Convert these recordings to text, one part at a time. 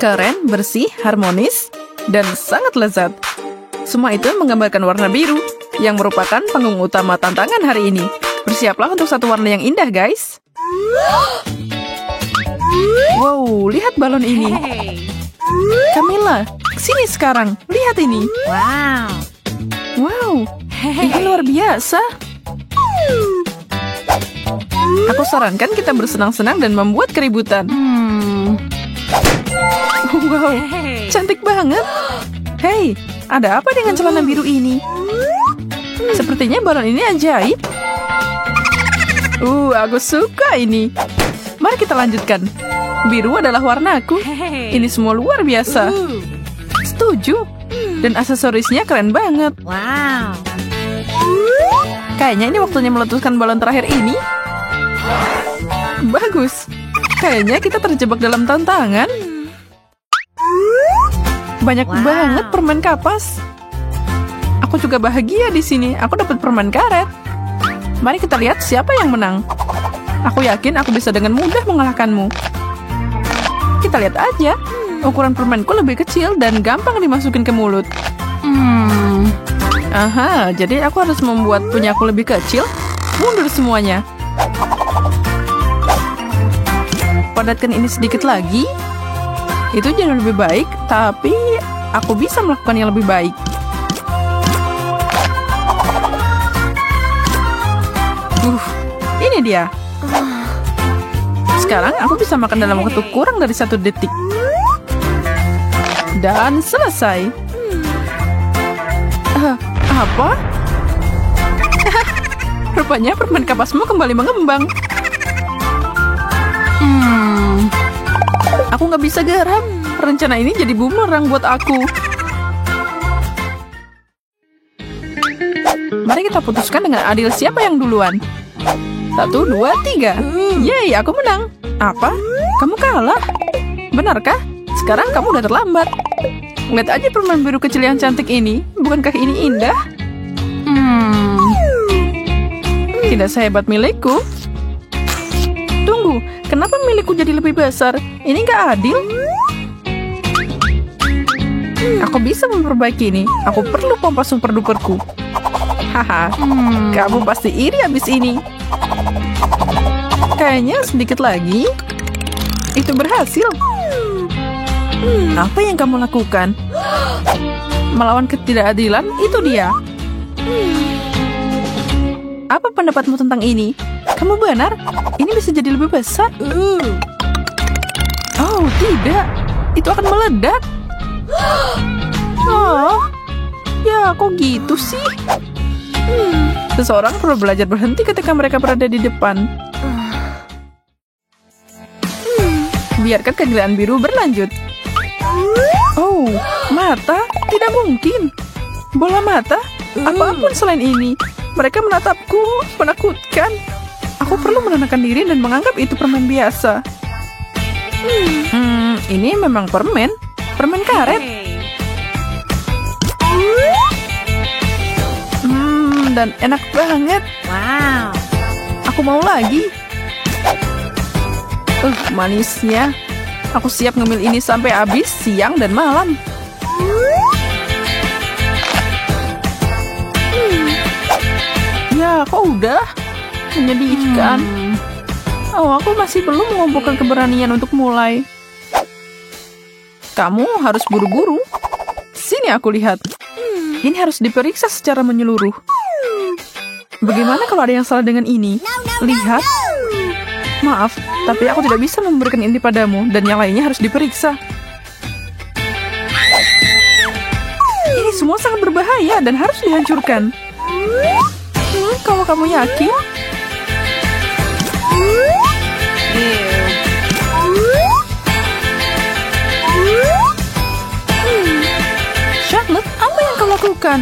Keren, bersih, harmonis, dan sangat lezat. Semua itu menggambarkan warna biru, yang merupakan panggung utama tantangan hari ini. Bersiaplah untuk satu warna yang indah, guys. Wow, lihat balon ini. Camilla, sini sekarang. Lihat ini. Wow, ini luar biasa. Aku sarankan kita bersenang-senang dan membuat keributan. Wow, cantik banget. Hei, ada apa dengan celana biru ini? Sepertinya balon ini ajaib. Aku suka ini. Mari kita lanjutkan. Biru adalah warnaku. Ini semua luar biasa. Setuju. Dan aksesorisnya keren banget. Kayaknya ini waktunya meletuskan balon terakhir ini. Bagus. Kayaknya kita terjebak dalam tantangan. Banyak banget permen kapas. Aku juga bahagia di sini. Aku dapat permen karet. Mari kita lihat siapa yang menang. Aku yakin aku bisa dengan mudah mengalahkanmu. Kita lihat aja. Ukuran permenku lebih kecil dan gampang dimasukin ke mulut. Aha, jadi aku harus membuat punyaku lebih kecil. Mundur semuanya. Padatkan ini sedikit lagi. Itu jauh lebih baik, tapi aku bisa melakukan yang lebih baik. Ini dia. Sekarang aku bisa makan dalam waktu kurang dari 1 detik. Dan selesai. Apa? Rupanya permen kapasmu kembali mengembang. Aku nggak bisa gerak. Rencana ini jadi bumerang buat aku. Mari kita putuskan dengan adil siapa yang duluan. 1, 2, 3. Yeay, aku menang. Apa? Kamu kalah? Benarkah? Sekarang kamu udah terlambat. Lihat aja permen biru kecil yang cantik ini. Bukankah ini indah? Tidak sehebat milikku. Tunggu, kenapa milikku jadi lebih besar? Ini nggak adil. Aku bisa memperbaiki ini. Aku perlu pompa super duperku. Haha, kamu pasti iri abis ini. Kayaknya sedikit lagi. Itu berhasil. Apa yang kamu lakukan? Melawan ketidakadilan, itu dia. Apa pendapatmu tentang ini? Kamu benar, ini bisa jadi lebih besar. Oh, tidak. Itu akan meledak. Oh, ya kok gitu sih? Seseorang perlu belajar berhenti ketika mereka berada di depan. Biarkan kegilaan biru berlanjut. Oh, mata? Tidak mungkin. Bola mata? Apapun selain ini. Mereka menatapku, menakutkan. Aku perlu menenangkan diri dan menganggap itu permen biasa. Ini memang permen. Permen karet. Dan enak banget. Aku mau lagi. Manisnya. Aku siap ngemil ini sampai habis siang dan malam. Ya, kok udah? Menyedihkan. Oh, aku masih belum mengumpulkan keberanian untuk mulai. Kamu harus buru-buru. Sini aku lihat. Ini harus diperiksa secara menyeluruh. Bagaimana kalau ada yang salah dengan ini? Lihat. Maaf, tapi aku tidak bisa memberikan ini padamu, dan yang lainnya harus diperiksa. Ini semua sangat berbahaya dan harus dihancurkan. Kalau kamu yakin? Charlotte, apa yang kau lakukan?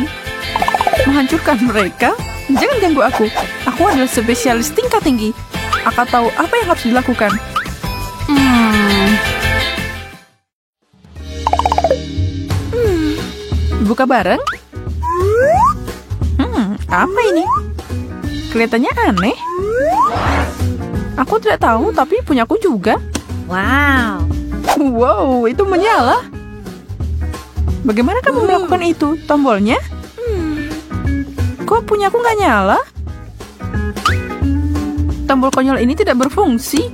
Menghancurkan mereka? Jangan ganggu aku. Aku adalah spesialis tingkat tinggi. Aku tahu apa yang harus dilakukan. Buka bareng? Apa ini? Kelihatannya aneh. Aku tidak tahu, tapi punyaku juga. Wow, itu menyala. Bagaimana kamu melakukan itu? Tombolnya? Kok punya aku nggak nyala? Tombol konyol ini tidak berfungsi.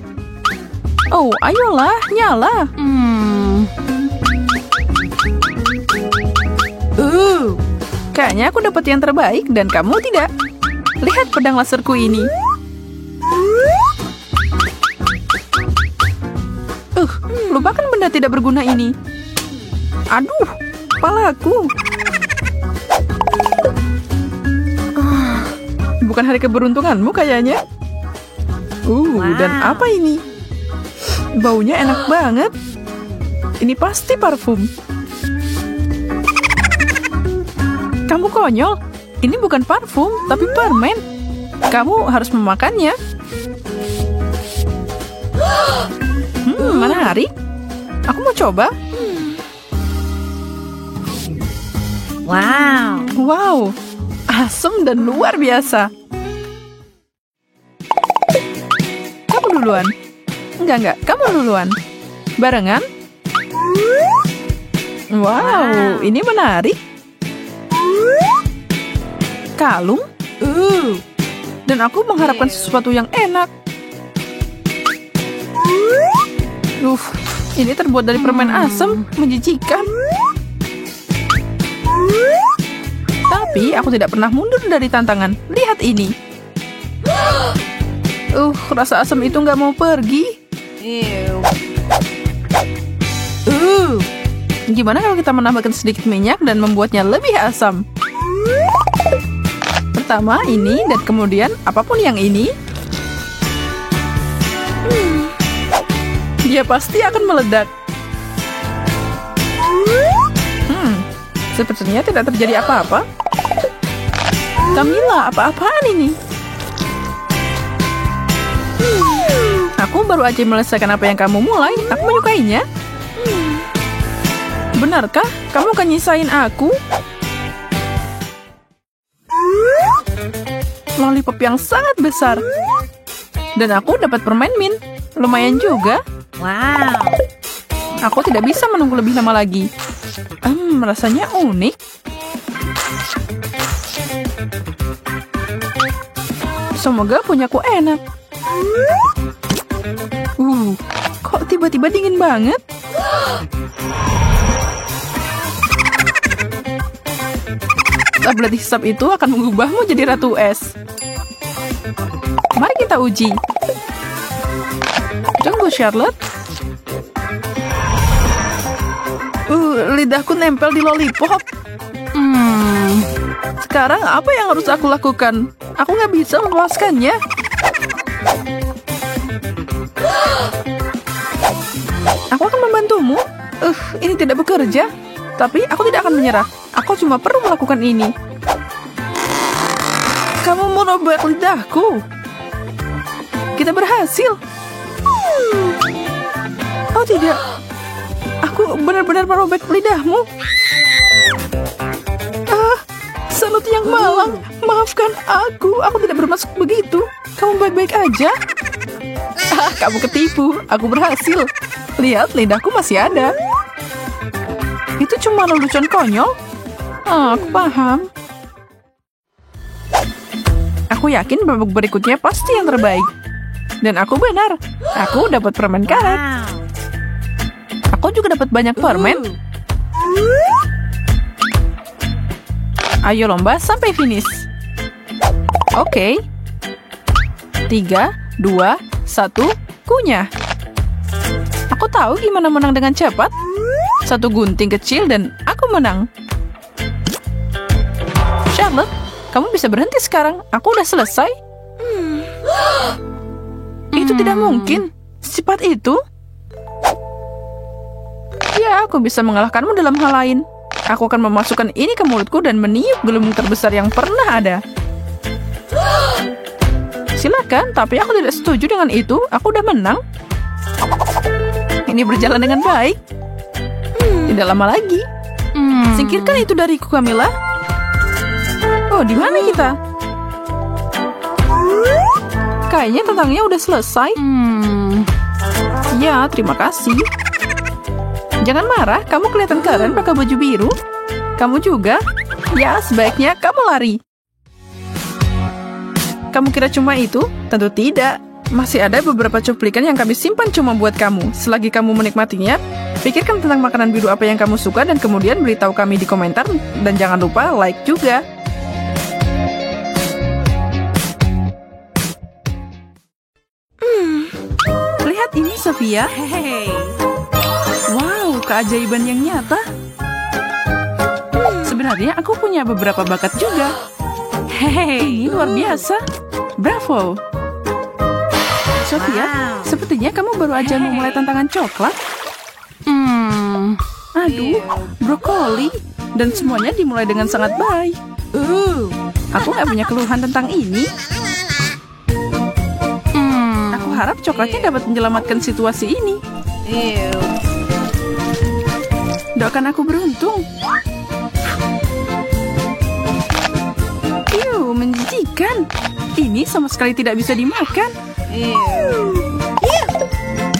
Oh, ayolah, nyala. Kayaknya aku dapat yang terbaik dan kamu tidak. Lihat pedang laserku ini. Lupakan benda tidak berguna ini. Aduh, kepalaku. Bukan hari keberuntunganmu kayaknya. Dan apa ini? Baunya enak banget. Ini pasti parfum. Kamu konyol. Ini bukan parfum, tapi permen. Kamu harus memakannya. Menarik. Aku mau coba. Wow, asam dan luar biasa. Kamu duluan. Enggak, kamu duluan. Barengan. Wow, ini menarik. Kalung. Dan aku mengharapkan sesuatu yang enak. Ini terbuat dari permen asam, menjijikan. Tapi aku tidak pernah mundur dari tantangan. Lihat ini. Rasa asam itu nggak mau pergi. Gimana kalau kita menambahkan sedikit minyak dan membuatnya lebih asam? Pertama ini dan kemudian apapun yang ini. Dia pasti akan meledak. Sepertinya tidak terjadi apa-apa. Camilla, apa-apaan ini? Aku baru aja menyelesaikan apa yang kamu mulai. Aku menyukainya. Benarkah? Kamu akan nyisain aku? Lollipop yang sangat besar. Dan aku dapat permen mint. Lumayan juga. Aku tidak bisa menunggu lebih lama lagi. Rasanya unik. Semoga punyaku enak. Kok tiba-tiba dingin banget? Tablet hisap itu akan mengubahmu jadi ratu es. Mari kita uji. Tunggu, Charlotte. Lidahku nempel di lollipop. Sekarang apa yang harus aku lakukan? Aku nggak bisa melepaskannya. Aku akan membantumu. Ini tidak bekerja. Tapi aku tidak akan menyerah. Aku cuma perlu melakukan ini. Kamu merobek lidahku. Kita berhasil. Oh tidak. Aku benar-benar merobek lidahmu. Salut yang malang. Maafkan aku. Aku tidak bermaksud begitu. Kamu baik-baik aja. Kamu ketipu. Aku berhasil. Lihat, lidahku masih ada. Itu cuma lelucon konyol. Aku paham. Aku yakin babak berikutnya pasti yang terbaik. Dan aku benar. Aku dapat permen karet. Aku juga dapat banyak permen. Ayo lomba sampai finish. Oke. 3, 2, 1, kunyah. Aku tahu gimana menang dengan cepat. Satu gunting kecil dan aku menang. Charlotte, kamu bisa berhenti sekarang. Aku udah selesai. Itu tidak mungkin. Secepat itu? Ya, aku bisa mengalahkanmu dalam hal lain. Aku akan memasukkan ini ke mulutku dan meniup gelembung terbesar yang pernah ada. Silakan, tapi aku tidak setuju dengan itu. Aku udah menang. Ini berjalan dengan baik. Tidak lama lagi. Singkirkan itu dariku, Camilla. Oh, di mana kita? Kayaknya tentangnya udah selesai. Ya, terima kasih. Jangan marah, kamu kelihatan keren pakai baju biru. Kamu juga? Ya, sebaiknya kamu lari. Kamu kira cuma itu? Tentu tidak. Masih ada beberapa cuplikan yang kami simpan cuma buat kamu. Selagi kamu menikmatinya, pikirkan tentang makanan biru apa yang kamu suka dan kemudian beritahu kami di komentar. Dan jangan lupa like juga. Lihat ini, Sophia. Wow, keajaiban yang nyata. Sebenarnya aku punya beberapa bakat juga. Ini luar biasa. Bravo. Sophia, sepertinya kamu baru aja memulai tantangan coklat. Aduh, brokoli. Dan semuanya dimulai dengan sangat baik. Aku nggak punya keluhan tentang ini. Aku harap coklatnya dapat menyelamatkan situasi ini. Doakan aku beruntung. Menjijikan. Ini sama sekali tidak bisa dimakan.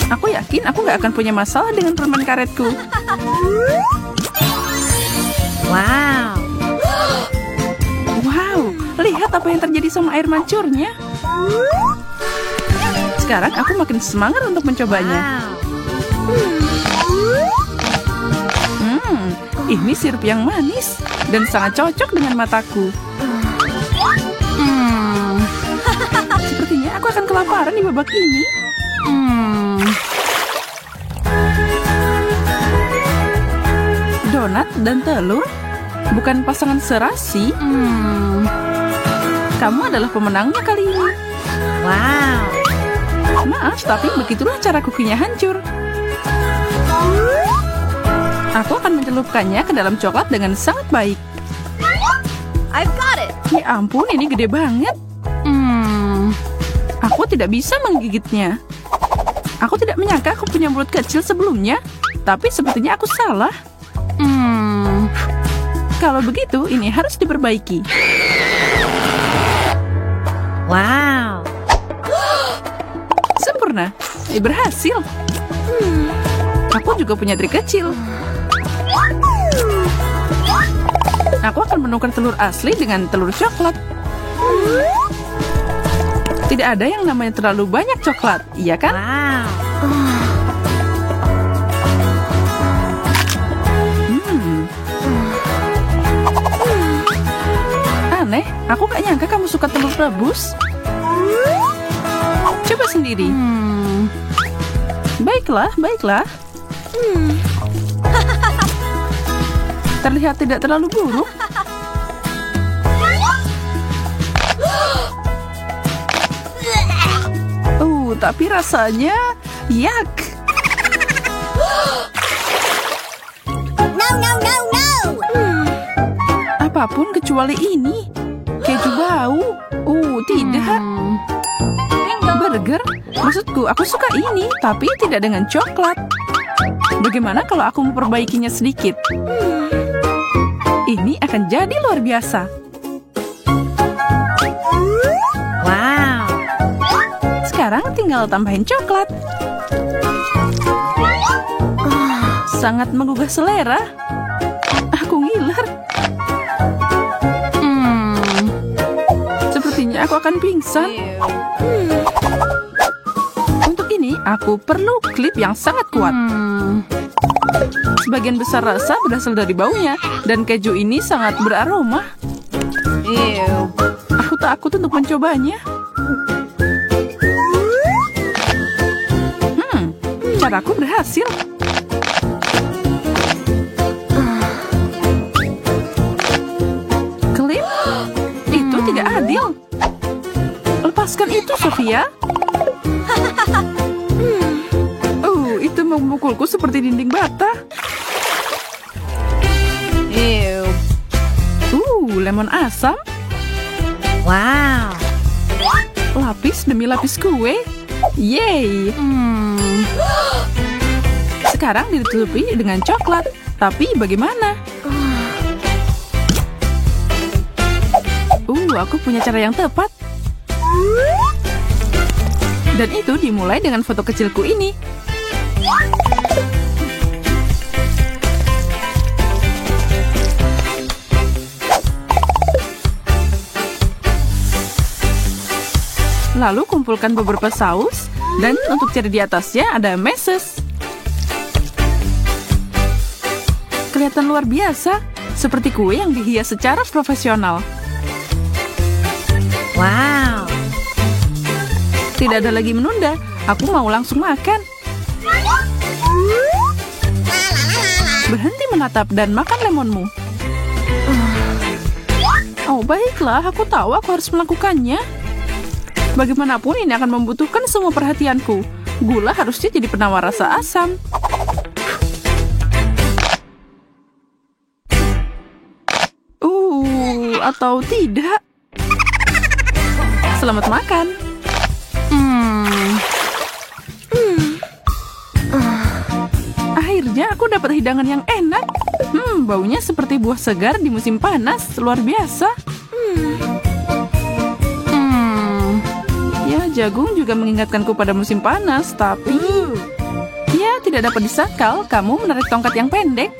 Aku yakin aku nggak akan punya masalah dengan permen karetku. Wow, lihat apa yang terjadi sama air mancurnya. Sekarang aku makin semangat untuk mencobanya. Ini sirup yang manis dan sangat cocok dengan mataku. Sepertinya aku akan kelaparan di babak ini. Donat dan telur? Bukan pasangan serasi? Kamu adalah pemenangnya kali ini. Wow. Maaf, tapi begitulah cara kukinya hancur. Aku akan mencelupkannya ke dalam coklat dengan sangat baik. I've got it. Ya ampun, ini gede banget. Aku tidak bisa menggigitnya. Aku tidak menyangka aku punya mulut kecil sebelumnya, tapi sepertinya aku salah. Kalau begitu, ini harus diperbaiki. Wow. Sempurna. Berhasil. Aku juga punya trik kecil. Aku akan menukar telur asli dengan telur coklat. Tidak ada yang namanya terlalu banyak coklat, iya kan? Aneh, aku gak nyangka kamu suka telur rebus. Coba sendiri. Baiklah. Terlihat tidak terlalu buruk. Tapi rasanya yak. No. Apapun kecuali ini. Keju bau. Tidak. Burger? Maksudku, aku suka ini, tapi tidak dengan coklat. Bagaimana kalau aku memperbaikinya sedikit? Ini akan jadi luar biasa. Wow. Sekarang tinggal tambahin coklat. Sangat menggugah selera. Aku ngiler. Sepertinya aku akan pingsan. Untuk ini, aku perlu klip yang sangat kuat. Sebagian besar rasa berasal dari baunya, dan keju ini sangat beraroma. Aku takut untuk mencobanya. Caraku berhasil. Klip? Itu tidak adil. Lepaskan itu, Sophia. Itu memukulku seperti dinding bata. Lemon asam. Wow. Lapis demi lapis kue. Yeay. Sekarang ditutupi dengan coklat. Tapi bagaimana? Aku punya cara yang tepat. Dan itu dimulai dengan foto kecilku ini. Lalu kumpulkan beberapa saus, dan untuk cherry di atasnya ada meses. Kelihatan luar biasa, seperti kue yang dihias secara profesional. Wow. Tidak ada lagi menunda, aku mau langsung makan. Berhenti menatap dan makan lemonmu. Oh, baiklah, aku tahu aku harus melakukannya. Bagaimanapun ini akan membutuhkan semua perhatianku. Gula harusnya jadi penawar rasa asam. Atau tidak. Selamat makan. Akhirnya aku dapat hidangan yang enak. Baunya seperti buah segar di musim panas. Luar biasa. Ya, jagung juga mengingatkanku pada musim panas. Tapi ya, tidak dapat disangkal kamu menarik tongkat yang pendek.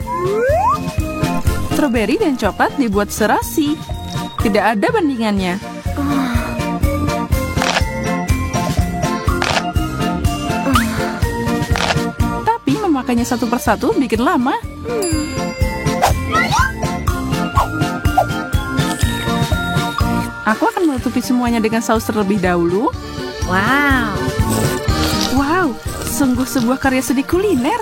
Stroberi dan coklat dibuat serasi. Tidak ada bandingannya. Tapi memakainya satu persatu bikin lama. Aku akan menutupi semuanya dengan saus terlebih dahulu. Wow. Wow, sungguh sebuah karya seni kuliner.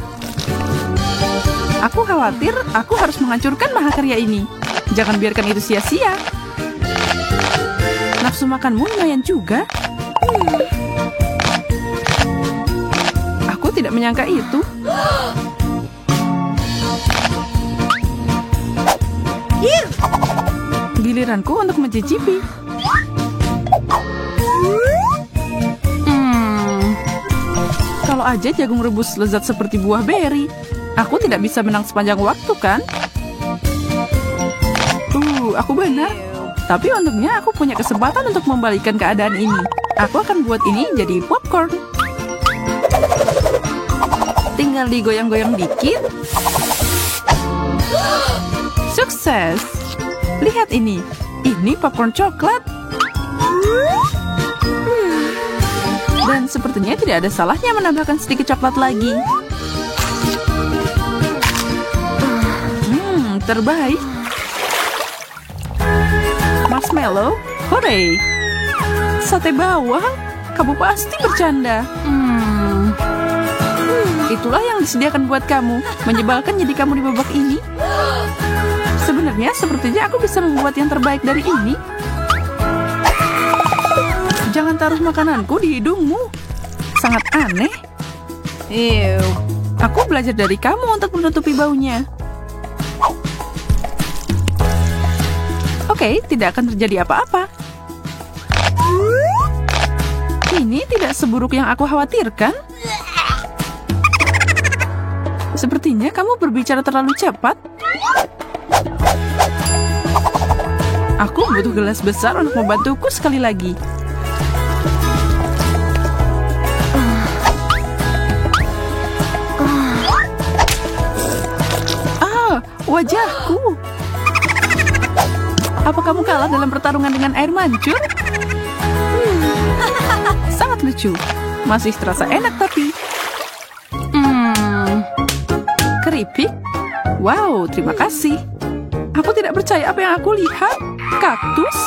Aku khawatir aku harus menghancurkan mahakarya ini. Jangan biarkan itu sia-sia. Nafsu makanmu lumayan juga. Aku tidak menyangka itu. Giliranku untuk mencicipi. Kalau aja jagung rebus lezat seperti buah beri. Aku tidak bisa menang sepanjang waktu, kan? Aku benar. Tapi untungnya aku punya kesempatan untuk membalikan keadaan ini. Aku akan buat ini jadi popcorn. Tinggal digoyang-goyang dikit. Sukses! Lihat ini. Ini popcorn coklat. Dan sepertinya tidak ada salahnya menambahkan sedikit coklat lagi. Terbaik. Marshmallow, hore! Sate bawang, kamu pasti bercanda. Itulah yang disediakan buat kamu. Menyebalkan jadi kamu di babak ini. Sebenarnya sepertinya aku bisa membuat yang terbaik dari ini. Jangan taruh makananku di hidungmu. Sangat aneh. Aku belajar dari kamu untuk menutupi baunya. Oke, tidak akan terjadi apa-apa. Ini tidak seburuk yang aku khawatirkan. Sepertinya kamu berbicara terlalu cepat. Aku butuh gelas besar untuk membantuku sekali lagi. Wajahku. Apa kamu kalah dalam pertarungan dengan air mancur? Sangat lucu. Masih terasa enak tapi. Keripik? Wow, terima kasih. Aku tidak percaya apa yang aku lihat. Kaktus?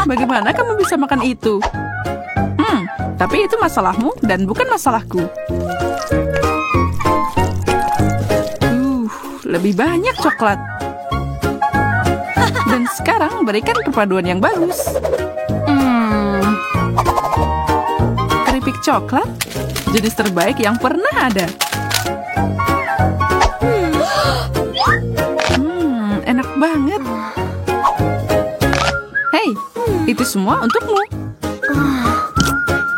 Bagaimana kamu bisa makan itu? Tapi itu masalahmu dan bukan masalahku. Lebih banyak coklat. Dan sekarang berikan perpaduan yang bagus. Keripik coklat, jenis terbaik yang pernah ada. Enak banget. Hei, itu semua untukmu.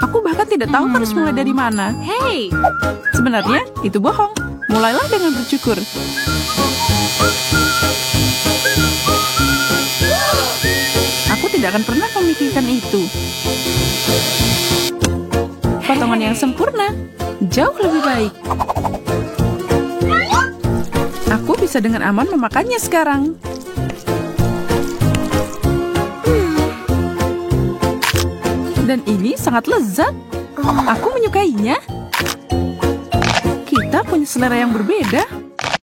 Aku bahkan tidak tahu harus mulai dari mana. Hey, sebenarnya itu bohong. Mulailah dengan bersyukur. Aku tidak akan pernah memikirkan itu. Potongan yang sempurna, jauh lebih baik. Aku bisa dengan aman memakannya sekarang. Dan ini sangat lezat. Aku menyukainya. Kita punya selera yang berbeda.